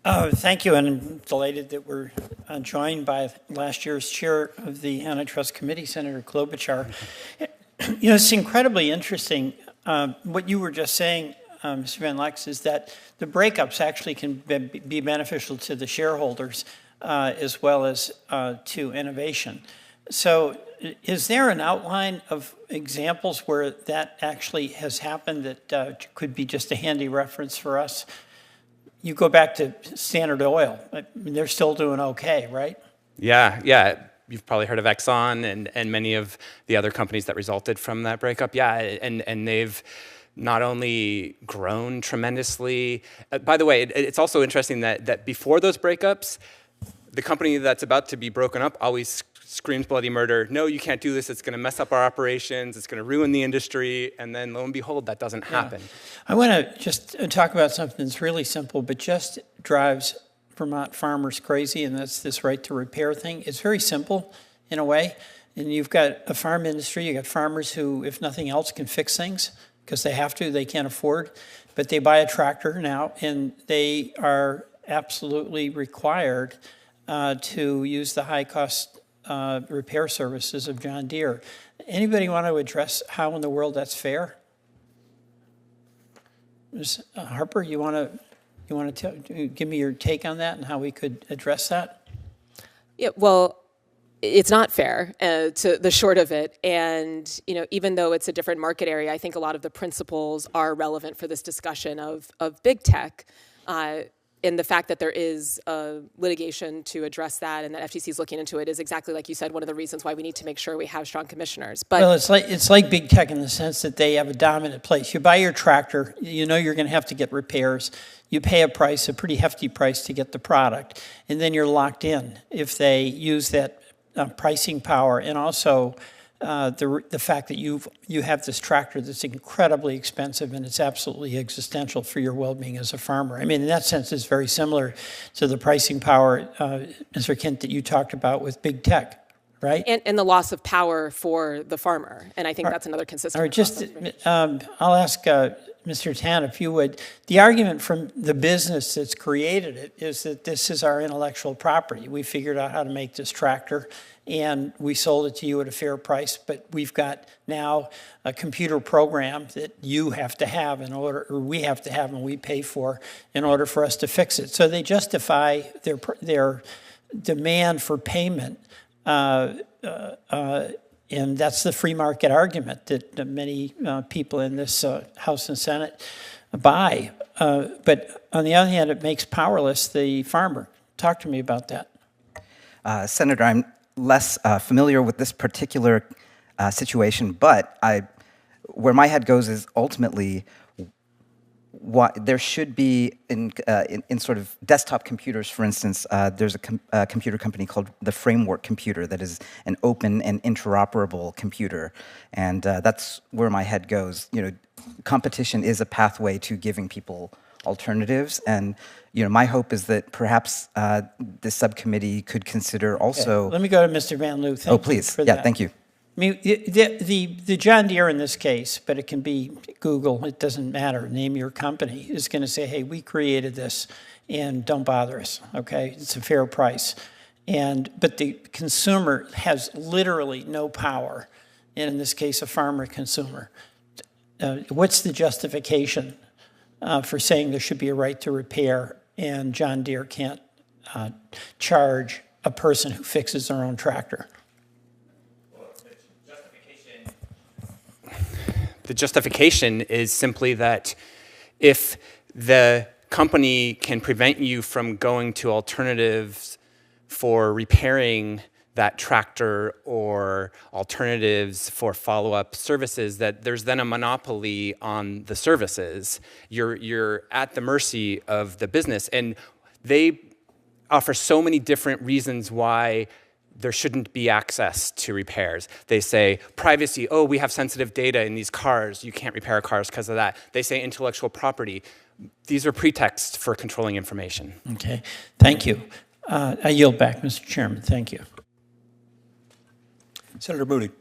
Thank you, and I'm delighted that we're joined by last year's chair of the Antitrust Committee, Senator Klobuchar. You know, it's incredibly interesting. What you were just saying, Mr. Van Lex, is that the breakups actually can be beneficial to the shareholders as well as to innovation. So is there an outline of examples where that actually has happened that could be just a handy reference for us? You go back to Standard Oil. I mean, they're still doing okay, right? Yeah. You've probably heard of Exxon and many of the other companies that resulted from that breakup. Yeah, and they've not only grown tremendously. By the way, it's also interesting that before those breakups, the company that's about to be broken up always screams bloody murder. No, you can't do this. It's going to mess up our operations. It's going to ruin the industry. And then lo and behold, that doesn't happen. I want to just talk about something that's really simple, but just drives Vermont farmers crazy, and that's this right to repair thing. It's very simple in a way. And you've got a farm industry. You've got farmers who, if nothing else, can fix things because they have to. They can't afford. But they buy a tractor now, and they are absolutely required to use the high-cost repair services of John Deere. Anybody want to address how in the world that's fair? Ms. Harper, you want to give me your take on that and how we could address that? Yeah, well, it's not fair, to the short of it. And even though it's a different market area, I think a lot of the principles are relevant for this discussion of big tech. And the fact that there is litigation to address that and that FTC is looking into it is exactly like you said, one of the reasons why we need to make sure we have strong commissioners. But well, it's like big tech in the sense that they have a dominant place. You buy your tractor, you know you're going to have to get repairs. You pay a price, a pretty hefty price to get the product, and then you're locked in if they use that pricing power and also the fact that you have this tractor that's incredibly expensive and it's absolutely existential for your well-being as a farmer. I mean, in that sense, it's very similar to the pricing power, Mr. Kent, that you talked about with big tech, right? And the loss of power for the farmer. And I think that's another consistent. All right, just I'll ask Mr. Tan, if you would. The argument from the business that's created it is that this is our intellectual property. We figured out how to make this tractor, and we sold it to you at a fair price, but we've got now a computer program that you have to have in order, or we have to have and we pay for in order for us to fix it. So they justify their demand for payment, and that's the free market argument that many people in this House and Senate buy. But on the other hand, it makes powerless the farmer. Talk to me about that. Senator, I'm less familiar with this particular situation, but where my head goes is ultimately there should be in sort of desktop computers, for instance, there's a computer company called the Framework Computer that is an open and interoperable computer, and that's where my head goes. Competition is a pathway to giving people alternatives, and my hope is that perhaps this subcommittee could consider also. Okay. Let me go to Mr. Van Loo. Thank please. You for that. Thank you. I mean, the John Deere in this case, but it can be Google, it doesn't matter, name your company, is going to say, hey, we created this and don't bother us, okay? It's a fair price. But the consumer has literally no power, and in this case, a farmer consumer. What's the justification for saying there should be a right to repair and John Deere can't charge a person who fixes their own tractor? The justification is simply that if the company can prevent you from going to alternatives for repairing that tractor or alternatives for follow-up services, that there's then a monopoly on the services. You're at the mercy of the business. And they offer so many different reasons why there shouldn't be access to repairs. They say privacy, we have sensitive data in these cars, you can't repair cars because of that. They say intellectual property. These are pretexts for controlling information. Okay, thank you. I yield back, Mr. Chairman, thank you. Senator Moody.